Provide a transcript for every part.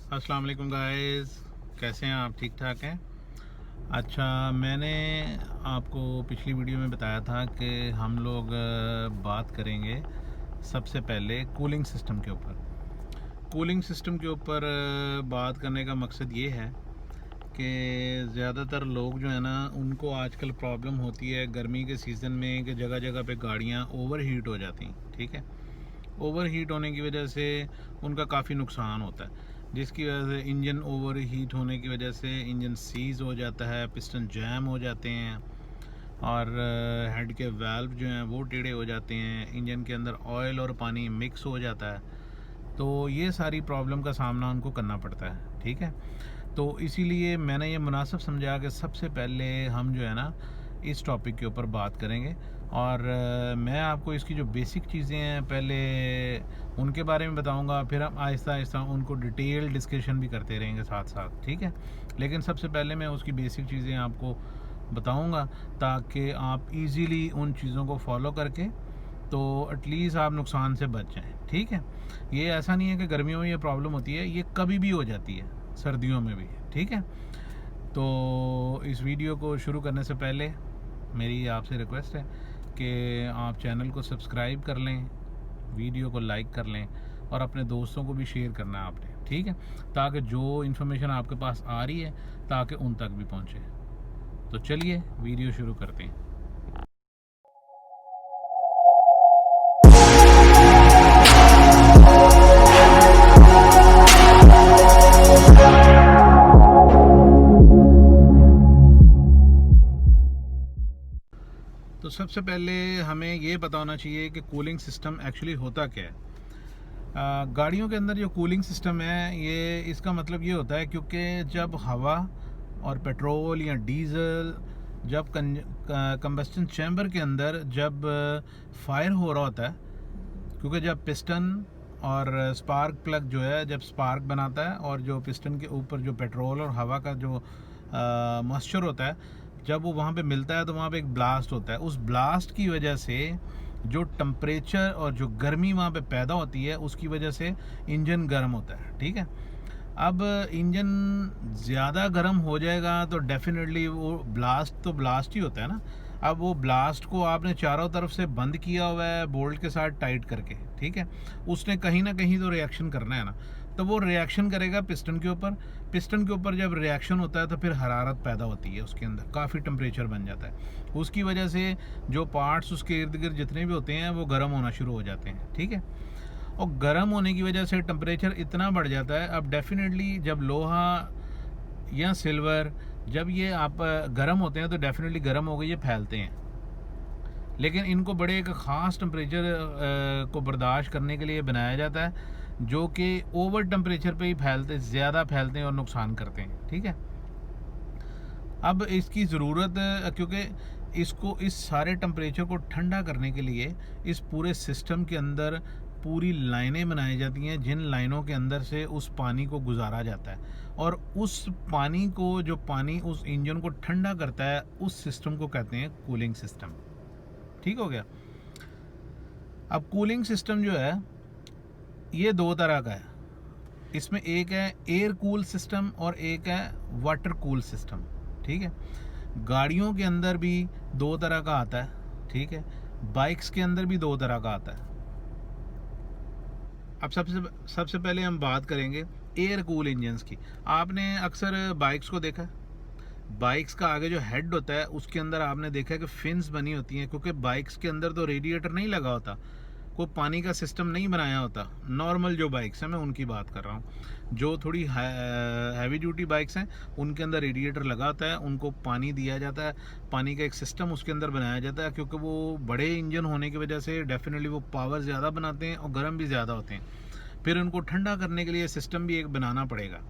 अस्सलाम वालेकुम गाइस, कैसे हैं आप? ठीक ठाक हैं? अच्छा, मैंने आपको पिछली वीडियो में बताया था कि हम लोग बात करेंगे सबसे पहले कूलिंग सिस्टम के ऊपर। कूलिंग सिस्टम के ऊपर बात करने का मकसद ये है कि ज़्यादातर लोग जो है ना, उनको आजकल प्रॉब्लम होती है गर्मी के सीज़न में कि जगह जगह पे गाड़ियाँ ओवर हीट हो जाती हैं। ठीक है, ओवर हीट होने की वजह से उनका काफ़ी नुकसान होता है, जिसकी वजह से इंजन ओवर हीट होने की वजह से इंजन सीज़ हो जाता है, पिस्टन जैम हो जाते हैं और हेड के वाल्व जो हैं वो टेढ़े हो जाते हैं, इंजन के अंदर ऑयल और पानी मिक्स हो जाता है। तो ये सारी प्रॉब्लम का सामना उनको करना पड़ता है। ठीक है, तो इसीलिए मैंने ये मुनासिब समझा कि सबसे पहले हम जो है ना इस टॉपिक के ऊपर बात करेंगे और मैं आपको इसकी जो बेसिक चीज़ें हैं पहले उनके बारे में बताऊंगा, फिर हम आहिस्ता आहिस्ता उनको डिटेल डिस्कशन भी करते रहेंगे साथ साथ। ठीक है, लेकिन सबसे पहले मैं उसकी बेसिक चीज़ें आपको बताऊंगा ताकि आप इजीली उन चीज़ों को फॉलो करके तो एटलीस्ट आप नुकसान से बच जाएं। ठीक है, ये ऐसा नहीं है कि गर्मियों में ये प्रॉब्लम होती है, ये कभी भी हो जाती है, सर्दियों में भी। ठीक है, तो इस वीडियो को शुरू करने से पहले मेरी आपसे रिक्वेस्ट है कि आप चैनल को सब्सक्राइब कर लें, वीडियो को लाइक कर लें और अपने दोस्तों को भी शेयर करना है आपने। ठीक है, ताकि जो इन्फॉर्मेशन आपके पास आ रही है ताकि उन तक भी पहुंचे। तो चलिए वीडियो शुरू करते हैं। तो सबसे पहले हमें ये पता होना चाहिए कि कूलिंग सिस्टम एक्चुअली होता क्या है। गाड़ियों के अंदर जो कूलिंग सिस्टम है, ये इसका मतलब ये होता है क्योंकि जब हवा और पेट्रोल या डीजल जब कंबस्टन चैम्बर के अंदर जब फायर हो रहा होता है, क्योंकि जब पिस्टन और स्पार्क प्लग जो है जब स्पार्क बनाता है और जो पिस्टन के ऊपर जो पेट्रोल और हवा का जो मॉइस्चर होता है, जब वो वहाँ पे मिलता है तो वहाँ पे एक ब्लास्ट होता है। उस ब्लास्ट की वजह से जो टेम्परेचर और जो गर्मी वहाँ पे पैदा होती है, उसकी वजह से इंजन गर्म होता है। ठीक है, अब इंजन ज़्यादा गर्म हो जाएगा तो डेफिनेटली वो ब्लास्ट ही होता है ना। अब वो ब्लास्ट को आपने चारों तरफ से बंद किया हुआ है बोल्ट के साथ टाइट करके। ठीक है, उसने कहीं ना कहीं तो रिएक्शन करना है ना, तो वो रिएक्शन करेगा पिस्टन के ऊपर। पिस्टन के ऊपर जब रिएक्शन होता है तो फिर हरारत पैदा होती है, उसके अंदर काफ़ी टेम्परेचर बन जाता है। उसकी वजह से जो पार्ट्स उसके इर्द गिर्द जितने भी होते हैं वो गर्म होना शुरू हो जाते हैं। ठीक है, और गर्म होने की वजह से टेम्परेचर इतना बढ़ जाता है। अब डेफिनेटली जब लोहा या सिल्वर जब ये आप गर्म होते हैं तो डेफिनेटली गर्म हो गए ये फैलते हैं, लेकिन इनको बड़े एक ख़ास टेम्परेचर को बर्दाश्त करने के लिए बनाया जाता है, जो कि ओवर टेम्परेचर पे ही ज़्यादा फैलते हैं और नुकसान करते हैं। ठीक है, अब इसकी ज़रूरत, क्योंकि इसको इस सारे टेम्परेचर को ठंडा करने के लिए इस पूरे सिस्टम के अंदर पूरी लाइनें बनाई जाती हैं, जिन लाइनों के अंदर से उस पानी को गुजारा जाता है और उस पानी को, जो पानी उस इंजन को ठंडा करता है, उस सिस्टम को कहते हैं कूलिंग सिस्टम। ठीक हो गया। अब कूलिंग सिस्टम जो है ये दो तरह का है। इसमें एक है एयर कूल सिस्टम और एक है वाटर कूल सिस्टम। ठीक है, गाड़ियों के अंदर भी दो तरह का आता है। ठीक है, बाइक्स के अंदर भी दो तरह का आता है। अब सबसे पहले हम बात करेंगे एयर कूल इंजन्स की। आपने अक्सर बाइक्स को देखा, बाइक्स का आगे जो हेड होता है उसके अंदर आपने देखा है कि फिन्स बनी होती हैं, क्योंकि बाइक्स के अंदर तो रेडिएटर नहीं लगा होता, कोई पानी का सिस्टम नहीं बनाया होता। नॉर्मल जो बाइक्स हैं, मैं उनकी बात कर रहा हूँ। जो थोड़ी हैवी ड्यूटी बाइक्स हैं उनके अंदर रेडिएटर लगा होता है, उनको पानी दिया जाता है, पानी का एक सिस्टम उसके अंदर बनाया जाता है, क्योंकि वो बड़े इंजन होने की वजह से डेफिनेटली वो पावर ज़्यादा बनाते हैं और गर्म भी ज़्यादा होते हैं। फिर उनको ठंडा करने के लिए सिस्टम भी एक बनाना पड़ेगा।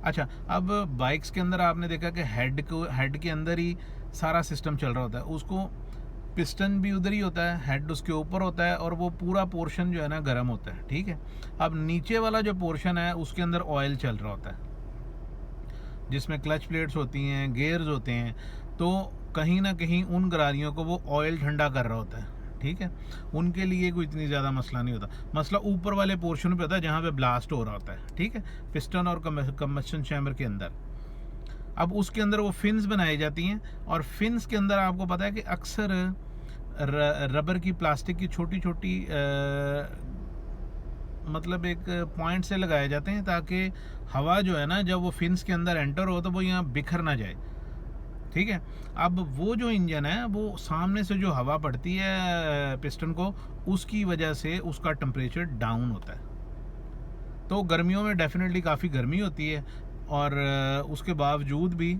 अच्छा, अब बाइक्स के अंदर आपने देखा कि हेड के अंदर ही सारा सिस्टम चल रहा होता है, उसको पिस्टन भी उधर ही होता है, हेड उसके ऊपर होता है और वो पूरा पोर्शन जो है ना गर्म होता है। ठीक है, अब नीचे वाला जो पोर्शन है उसके अंदर ऑयल चल रहा होता है, जिसमें क्लच प्लेट्स होती हैं, गेयर्स होते हैं, तो कहीं ना कहीं उन गाड़ियों को वो ऑयल ठंडा कर रहा होता है। ठीक है, उनके लिए कोई इतनी ज़्यादा मसला नहीं होता। मसला ऊपर वाले पोर्शन पे होता है जहाँ पे ब्लास्ट हो रहा होता है, ठीक है, पिस्टन और कंबस्शन चैम्बर के अंदर। अब उसके अंदर वो फिन्स बनाई जाती हैं, और फिन्स के अंदर आपको पता है कि अक्सर रबर की, प्लास्टिक की छोटी छोटी मतलब एक पॉइंट से लगाए जाते हैं ताकि हवा जो है ना, जब वो फिन्स के अंदर एंटर हो तो वो यहाँ बिखर ना जाए, ठीक है। अब वो जो इंजन है, वो सामने से जो हवा पड़ती है पिस्टन को, उसकी वजह से उसका टेम्परेचर डाउन होता है। तो गर्मियों में डेफिनेटली काफ़ी गर्मी होती है, और उसके बावजूद भी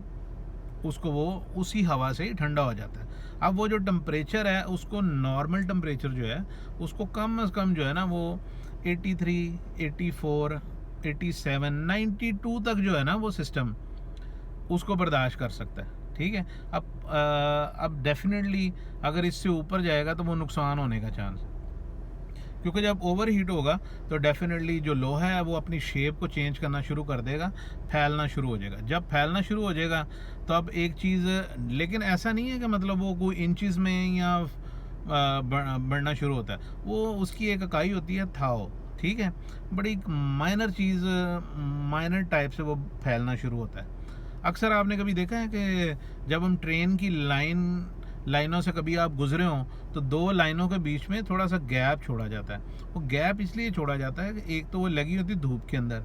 उसको वो उसी हवा से ही ठंडा हो जाता है। अब वो जो टेम्परेचर है, उसको नॉर्मल टेम्परेचर जो है उसको कम से कम जो है ना वो 83, 84, 87, 92 तक जो है ना वो सिस्टम उसको बर्दाश्त कर सकता है, ठीक है। अब डेफिनेटली अगर इससे ऊपर जाएगा तो वो नुकसान होने का चांस है, क्योंकि जब ओवर हीट होगा तो डेफिनेटली जो लोहा है वो अपनी शेप को चेंज करना शुरू कर देगा, फैलना शुरू हो जाएगा। जब फैलना शुरू हो जाएगा तो अब एक चीज़, लेकिन ऐसा नहीं है कि मतलब वो कोई इंचज़ में या बढ़ना शुरू होता है, वो उसकी एक इकाई होती है थाओ, ठीक है। बड़ी माइनर चीज़, माइनर टाइप से वो फैलना शुरू होता है। अक्सर आपने कभी देखा है कि जब हम ट्रेन की लाइनों से कभी आप गुजरे हों तो दो लाइनों के बीच में थोड़ा सा गैप छोड़ा जाता है। वो गैप इसलिए छोड़ा जाता है कि एक तो वो लगी होती है धूप के अंदर,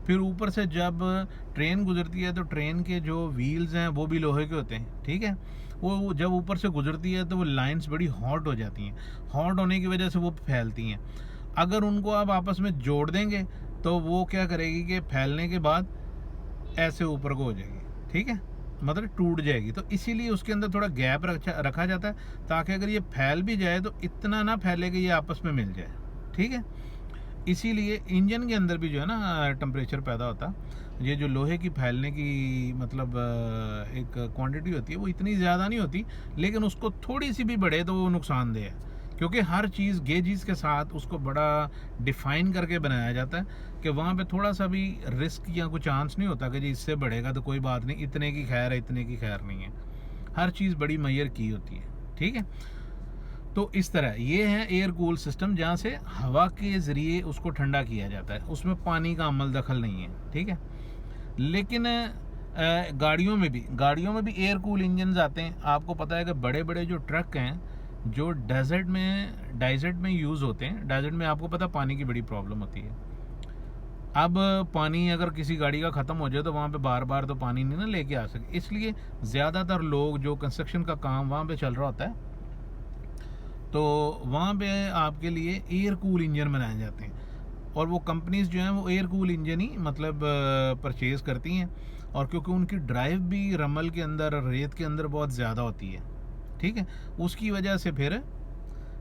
फिर ऊपर से जब ट्रेन गुजरती है तो ट्रेन के जो व्हील्स हैं वो भी लोहे के होते हैं, ठीक है। वो जब ऊपर से गुजरती है तो वो लाइंस बड़ी हॉट हो जाती हैं, हॉट होने की वजह से वो फैलती हैं। अगर उनको आप आपस में जोड़ देंगे तो वो क्या करेगी कि फैलने के बाद ऐसे ऊपर को हो जाएगी, ठीक है, मतलब टूट जाएगी। तो इसीलिए उसके अंदर थोड़ा गैप रखा जाता है ताकि अगर ये फैल भी जाए तो इतना ना फैले कि ये आपस में मिल जाए, ठीक है। इसीलिए इंजन के अंदर भी जो है ना टेम्परेचर पैदा होता, ये जो लोहे की फैलने की मतलब एक क्वांटिटी होती है वो इतनी ज़्यादा नहीं होती, लेकिन उसको थोड़ी सी भी बढ़े तो वो नुकसानदेह है, क्योंकि हर चीज़ गेजेस के साथ उसको बड़ा डिफ़ाइन करके बनाया जाता है कि वहाँ पे थोड़ा सा भी रिस्क या कोई चांस नहीं होता कि जी इससे बढ़ेगा तो कोई बात नहीं, इतने की खैर है, इतने की खैर नहीं है। हर चीज़ बड़ी मैयर की होती है, ठीक है। तो इस तरह ये है एयर कूल सिस्टम, जहाँ से हवा के ज़रिए उसको ठंडा किया जाता है, उसमें पानी का अमल दखल नहीं है, ठीक है। लेकिन गाड़ियों में भी एयर कूल इंजन आते हैं। आपको पता है कि बड़े बड़े जो ट्रक हैं जो डेजर्ट में यूज़ होते हैं, डेजर्ट में आपको पता पानी की बड़ी प्रॉब्लम होती है। अब पानी अगर किसी गाड़ी का ख़त्म हो जाए तो वहाँ पे बार बार तो पानी नहीं ना लेके आ सके, इसलिए ज़्यादातर लोग जो कंस्ट्रक्शन का काम वहाँ पे चल रहा होता है तो वहाँ पे आपके लिए एयर कूल इंजन बनाए जाते हैं, और वो कंपनीज जो हैं वो एयर कूल इंजन ही मतलब परचेज़ करती हैं, और क्योंकि उनकी ड्राइव भी रमल के अंदर, रेत के अंदर बहुत ज़्यादा होती है, ठीक है, उसकी वजह से फिर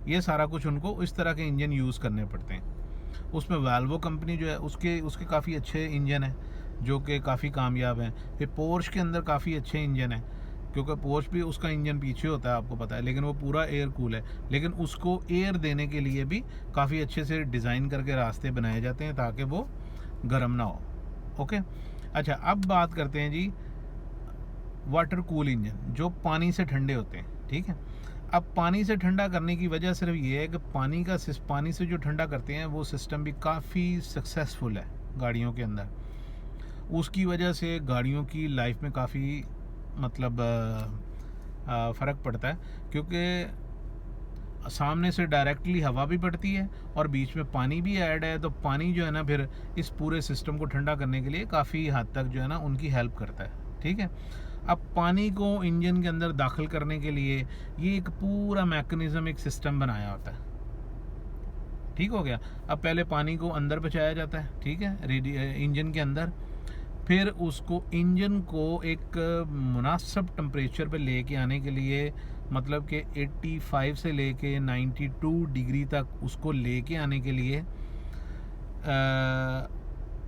ये सारा कुछ उनको इस तरह के इंजन यूज़ करने पड़ते हैं। उसमें वाल्वो कंपनी जो है उसके काफ़ी अच्छे इंजन हैं जो कि काफ़ी कामयाब हैं। फिर पोर्श के अंदर काफ़ी अच्छे इंजन हैं, क्योंकि पोर्श भी उसका इंजन पीछे होता है आपको पता है, लेकिन वो पूरा एयर कूल है, लेकिन उसको एयर देने के लिए भी काफ़ी अच्छे से डिज़ाइन करके रास्ते बनाए जाते हैं ताकि वो गर्म ना हो। ओके, अच्छा अब बात करते हैं जी वाटर कूल इंजन जो पानी से ठंडे होते हैं, ठीक है। अब पानी से ठंडा करने की वजह सिर्फ ये है कि पानी से जो ठंडा करते हैं वो सिस्टम भी काफ़ी सक्सेसफुल है गाड़ियों के अंदर। उसकी वजह से गाड़ियों की लाइफ में काफ़ी मतलब फ़र्क पड़ता है, क्योंकि सामने से डायरेक्टली हवा भी पड़ती है और बीच में पानी भी ऐड है, तो पानी जो है ना फिर इस पूरे सिस्टम को ठंडा करने के लिए काफ़ी हद तक जो है ना उनकी हेल्प करता है, ठीक है। अब पानी को इंजन के अंदर दाखिल करने के लिए ये एक पूरा मैकेनिज़्म, एक सिस्टम बनाया होता है, ठीक हो गया। अब पहले पानी को अंदर पहुँचाया जाता है, ठीक है, इंजन के अंदर, फिर उसको इंजन को एक मुनासिब टेम्परेचर पे लेके आने के लिए, मतलब कि 85 से लेके 92 डिग्री तक उसको लेके आने के लिए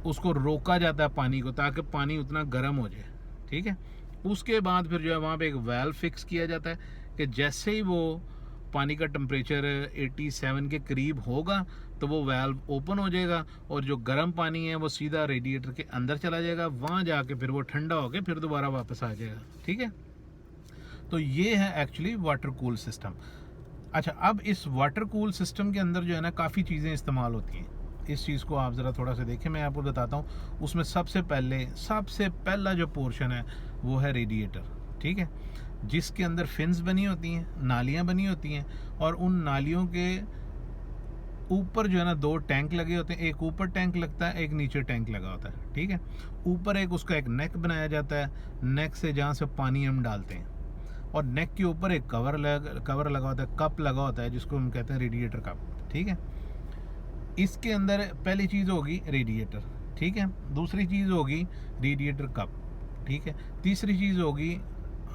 उसको रोका जाता है पानी को, ताकि पानी उतना गर्म हो जाए, ठीक है। उसके बाद फिर जो है वहाँ पे एक वाल्व फिक्स किया जाता है कि जैसे ही वो पानी का टेम्परेचर 87 के करीब होगा तो वो वाल्व ओपन हो जाएगा और जो गर्म पानी है वो सीधा रेडिएटर के अंदर चला जाएगा, वहाँ जाके फिर वो ठंडा होके फिर दोबारा वापस आ जाएगा, ठीक है। तो ये है एक्चुअली वाटर कूल सिस्टम। अच्छा, अब इस वाटर कूल सिस्टम के अंदर जो है ना काफ़ी चीज़ें इस्तेमाल होती हैं। इस चीज़ को आप ज़रा थोड़ा सा देखें, मैं आपको बताता हूँ। उसमें सबसे पहला जो पोर्शन है वो है रेडिएटर, ठीक है, जिसके अंदर फिन्स बनी होती हैं, नालियाँ बनी होती हैं, और उन नालियों के ऊपर जो है ना 2 टैंक लगे होते हैं। एक ऊपर टैंक लगता है, एक नीचे टैंक लगा होता है, ठीक है। ऊपर एक उसका एक नेक बनाया जाता है, नेक से जहाँ से पानी हम डालते हैं, और नेक के ऊपर एक कवर लगा होता है, कप लगा होता है, जिसको हम कहते हैं रेडिएटर कप, ठीक है। इसके अंदर पहली चीज़ होगी रेडिएटर, ठीक है। दूसरी चीज़ होगी रेडिएटर कप, ठीक है। तीसरी चीज़ होगी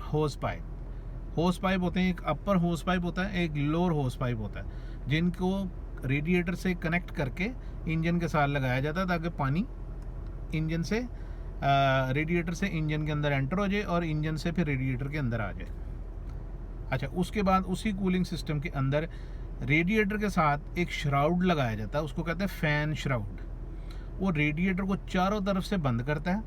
होस पाइप। होस पाइप होते हैं, एक अपर होस पाइप होता है, एक लोअर होस पाइप होता है, जिनको रेडिएटर से कनेक्ट करके इंजन के साथ लगाया जाता है, ताकि पानी इंजन से रेडिएटर से इंजन के अंदर एंटर हो जाए और इंजन से फिर रेडिएटर के अंदर आ जाए। अच्छा, उसके बाद उसी कूलिंग सिस्टम के अंदर रेडिएटर के साथ एक श्राउड लगाया जाता है, उसको कहते हैं फैन श्राउड। वो रेडिएटर को चारों तरफ से बंद करता है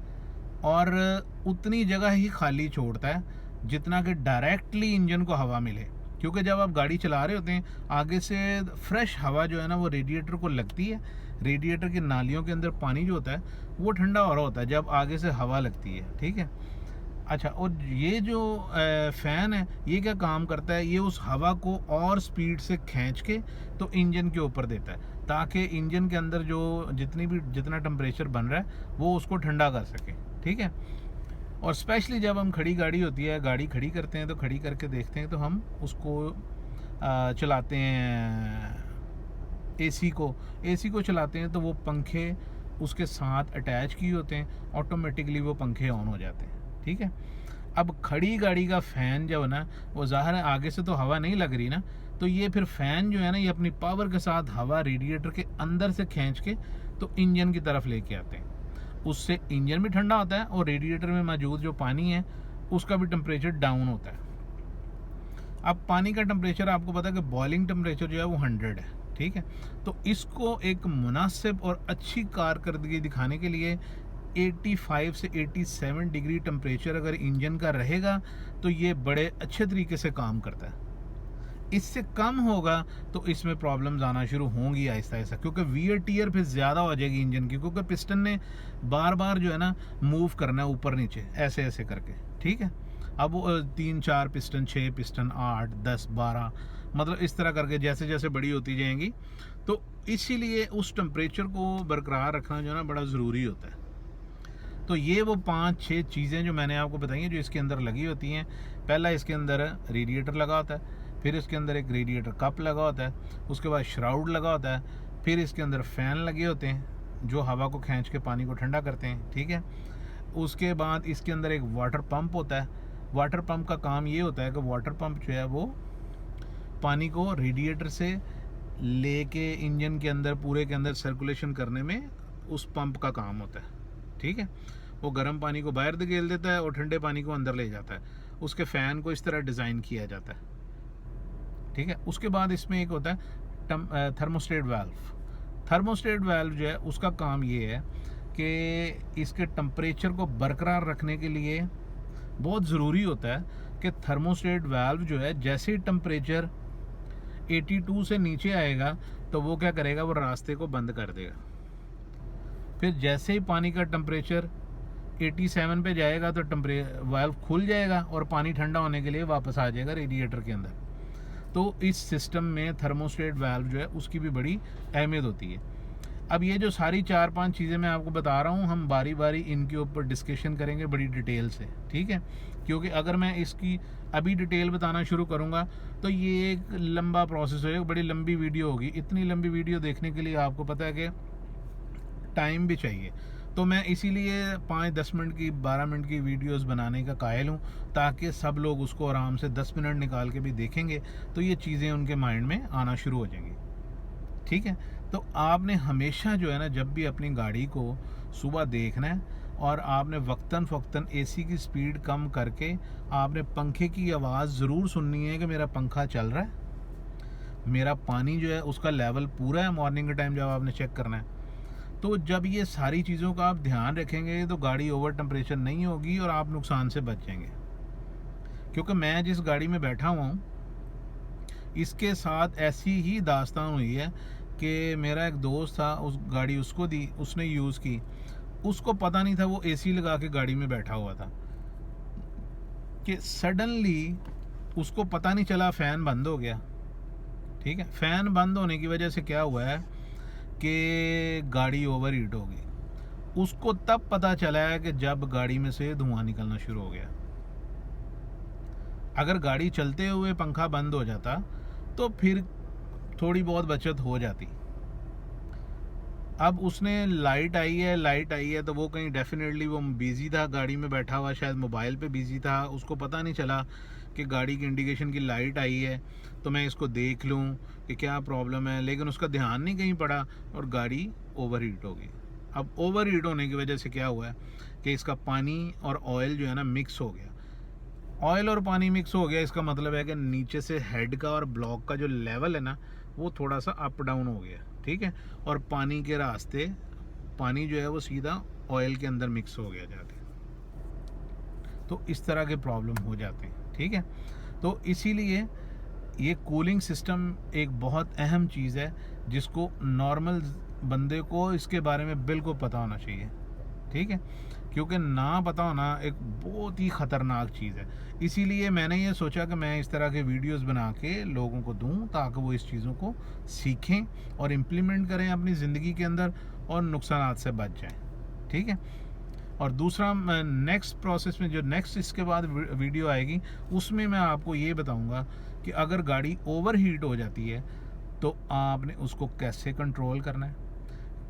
और उतनी जगह ही खाली छोड़ता है जितना कि डायरेक्टली इंजन को हवा मिले। क्योंकि जब आप गाड़ी चला रहे होते हैं, आगे से फ्रेश हवा जो है ना वो रेडिएटर को लगती है, रेडिएटर की नालियों के अंदर पानी जो होता है वो ठंडा हो रहा होता है जब आगे से हवा लगती है, ठीक है। अच्छा, और ये जो फ़ैन है ये क्या काम करता है, ये उस हवा को और स्पीड से खींच के तो इंजन के ऊपर देता है, ताकि इंजन के अंदर जो जितना टेम्परेचर बन रहा है वो उसको ठंडा कर सके, ठीक है। और स्पेशली जब हम खड़ी गाड़ी होती है, गाड़ी खड़ी करते हैं, तो खड़ी करके देखते हैं तो हम उसको चलाते हैं, एसी को चलाते हैं, तो वो पंखे उसके साथ अटैच किए होते हैं, ऑटोमेटिकली वो पंखे ऑन हो जाते हैं, ठीक है। अब खड़ी गाड़ी का फ़ैन जो है ना, वो ज़ाहिर है आगे से तो हवा नहीं लग रही ना, तो ये फिर फ़ैन जो है ना ये अपनी पावर के साथ हवा रेडिएटर के अंदर से खींच के तो इंजन की तरफ लेके आते हैं। उससे इंजन भी ठंडा होता है और रेडिएटर में मौजूद जो पानी है उसका भी टेम्परेचर डाउन होता है। अब पानी का टेम्परेचर आपको पता है कि बॉइलिंग टेम्परेचर जो है वो 100 है, ठीक है। तो इसको एक मुनासिब और अच्छी कारकर्दगी दिखाने के लिए 85 से 87 डिग्री टेम्परेचर अगर इंजन का रहेगा तो ये बड़े अच्छे तरीके से काम करता है। इससे कम होगा तो इसमें प्रॉब्लम्स आना शुरू होंगी आहिस्ता आहिस्ता, क्योंकि वियर टियर फिर ज़्यादा हो जाएगी इंजन की, क्योंकि पिस्टन ने बार बार जो है ना मूव करना है ऊपर नीचे ऐसे ऐसे करके, ठीक है। अब 3-4 पिस्टन, 6 पिस्टन, 8, 10, 12, मतलब इस तरह करके जैसे जैसे बड़ी होती जाएंगी, तो इसीलिए उस टेम्परेचर को बरकरार रखना जो है ना बड़ा ज़रूरी होता है। तो ये वो 5-6 चीज़ें जो मैंने आपको बताई हैं जो इसके अंदर लगी होती हैं। पहला इसके अंदर रेडिएटर लगा होता है, फिर इसके अंदर एक रेडिएटर कप लगा होता है, उसके बाद श्राउड लगा होता है, फिर इसके अंदर फ़ैन लगे होते हैं जो हवा को खींच के पानी को ठंडा करते हैं, ठीक है। उसके बाद इसके अंदर एक वाटर पंप होता है। वाटर पंप का काम ये होता है कि वाटर पंप जो है वो पानी को रेडिएटर से लेके इंजन के अंदर पूरे के अंदर सर्कुलेशन करने में उस पंप का काम होता है, ठीक है। वो गर्म पानी को बाहर धकेल देता है और ठंडे पानी को अंदर ले जाता है। उसके फ़ैन को इस तरह डिज़ाइन किया जाता है, ठीक है। उसके बाद इसमें एक होता है थर्मोस्टेट वाल्व। थर्मोस्टेट वाल्व जो है उसका काम ये है कि इसके टेम्परेचर को बरकरार रखने के लिए बहुत ज़रूरी होता है कि थर्मोस्टेट वाल्व जो है जैसे ही टेम्परेचर 82 से नीचे आएगा तो वो क्या करेगा, वो रास्ते को बंद कर देगा। फिर जैसे ही पानी का टेम्परेचर 87 पे जाएगा तो वाल्व खुल जाएगा और पानी ठंडा होने के लिए वापस आ जाएगा रेडिएटर के अंदर। तो इस सिस्टम में थर्मोस्टेट वाल्व जो है उसकी भी बड़ी अहमियत होती है। अब ये जो सारी 4-5 चीज़ें मैं आपको बता रहा हूँ, हम बारी बारी इनके ऊपर डिस्कशन करेंगे बड़ी डिटेल से, ठीक है। क्योंकि अगर मैं इसकी अभी डिटेल बताना शुरू करूँगा तो ये एक लंबा प्रोसेस होगा, बड़ी लंबी वीडियो होगी। इतनी लंबी वीडियो देखने के लिए आपको पता है कि टाइम भी चाहिए, तो मैं इसीलिए 5-10 मिनट की 12 मिनट की वीडियोस बनाने का कायल हूँ, ताकि सब लोग उसको आराम से 10 मिनट निकाल के भी देखेंगे तो ये चीज़ें उनके माइंड में आना शुरू हो जाएंगी, ठीक है। तो आपने हमेशा जो है ना जब भी अपनी गाड़ी को सुबह देखना है और आपने वक्तन फ़वक्तन एसी की स्पीड कम करके आपने पंखे की आवाज़ ज़रूर सुननी है कि मेरा पंखा चल रहा है, मेरा पानी जो है उसका लेवल पूरा है। मॉर्निंग के टाइम जब आपने चेक करना है, तो जब ये सारी चीज़ों का आप ध्यान रखेंगे तो गाड़ी ओवर टेम्परेचर नहीं होगी और आप नुकसान से बच जाएंगे। क्योंकि मैं जिस गाड़ी में बैठा हुआ हूँ इसके साथ ऐसी ही दास्तान हुई है कि मेरा एक दोस्त था, उस गाड़ी उसको दी, उसने यूज़ की, उसको पता नहीं था, वो एसी लगा के गाड़ी में बैठा हुआ था कि सडनली उसको पता नहीं चला फ़ैन बंद हो गया। ठीक है, फ़ैन बंद होने की वजह से क्या हुआ है कि गाड़ी ओवर हीट हो गई। उसको तब पता चला है कि जब गाड़ी में से धुआं निकलना शुरू हो गया। अगर गाड़ी चलते हुए पंखा बंद हो जाता तो फिर थोड़ी बहुत बचत हो जाती। अब उसने लाइट आई है तो वो कहीं डेफिनेटली वो बिज़ी था, गाड़ी में बैठा हुआ, शायद मोबाइल पे बिज़ी था, उसको पता नहीं चला कि गाड़ी की इंडिकेशन की लाइट आई है तो मैं इसको देख लूँ कि क्या प्रॉब्लम है, लेकिन उसका ध्यान नहीं कहीं पड़ा और गाड़ी ओवर हीट हो गई। अब ओवर हीट होने की वजह से क्या हुआ है कि इसका पानी और ऑयल जो है ना मिक्स हो गया। ऑयल और पानी मिक्स हो गया, इसका मतलब है कि नीचे से हेड का और ब्लॉक का जो लेवल है ना वो थोड़ा सा अप डाउन हो गया। ठीक है, और पानी के रास्ते पानी जो है वो सीधा ऑयल के अंदर मिक्स हो गया जाके, तो इस तरह के प्रॉब्लम हो जाते हैं। ठीक है, तो इसीलिए ये कूलिंग सिस्टम एक बहुत अहम चीज़ है जिसको नॉर्मल बंदे को इसके बारे में बिल्कुल पता होना चाहिए। ठीक है, क्योंकि ना पता होना एक बहुत ही ख़तरनाक चीज़ है। इसीलिए मैंने ये सोचा कि मैं इस तरह के वीडियोस बना के लोगों को दूं ताकि वो इस चीज़ों को सीखें और इम्प्लीमेंट करें अपनी ज़िंदगी के अंदर और नुकसानात से बच जाएं। ठीक है, और दूसरा नेक्स्ट प्रोसेस में जो नेक्स्ट इसके बाद वीडियो आएगी उसमें मैं आपको ये बताऊंगा कि अगर गाड़ी ओवर हीट हो जाती है तो आपने उसको कैसे कंट्रोल करना है,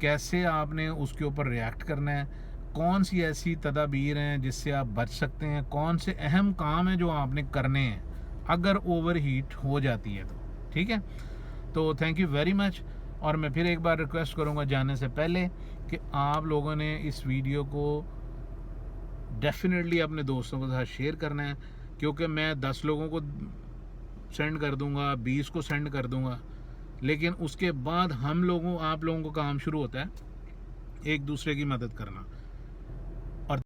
कैसे आपने उसके ऊपर रिएक्ट करना है, कौन सी ऐसी तदाबीर हैं जिससे आप बच सकते हैं, कौन से अहम काम हैं जो आपने करने हैं अगर ओवर हीट हो जाती है तो। ठीक है, तो थैंक यू वेरी मच। और मैं फिर एक बार रिक्वेस्ट करूंगा जाने से पहले कि आप लोगों ने इस वीडियो को डेफिनेटली अपने दोस्तों के साथ शेयर करना है, क्योंकि मैं 10 लोगों को सेंड कर दूंगा, 20 को सेंड कर दूंगा, लेकिन उसके बाद आप लोगों को काम शुरू होता है एक दूसरे की मदद करना। और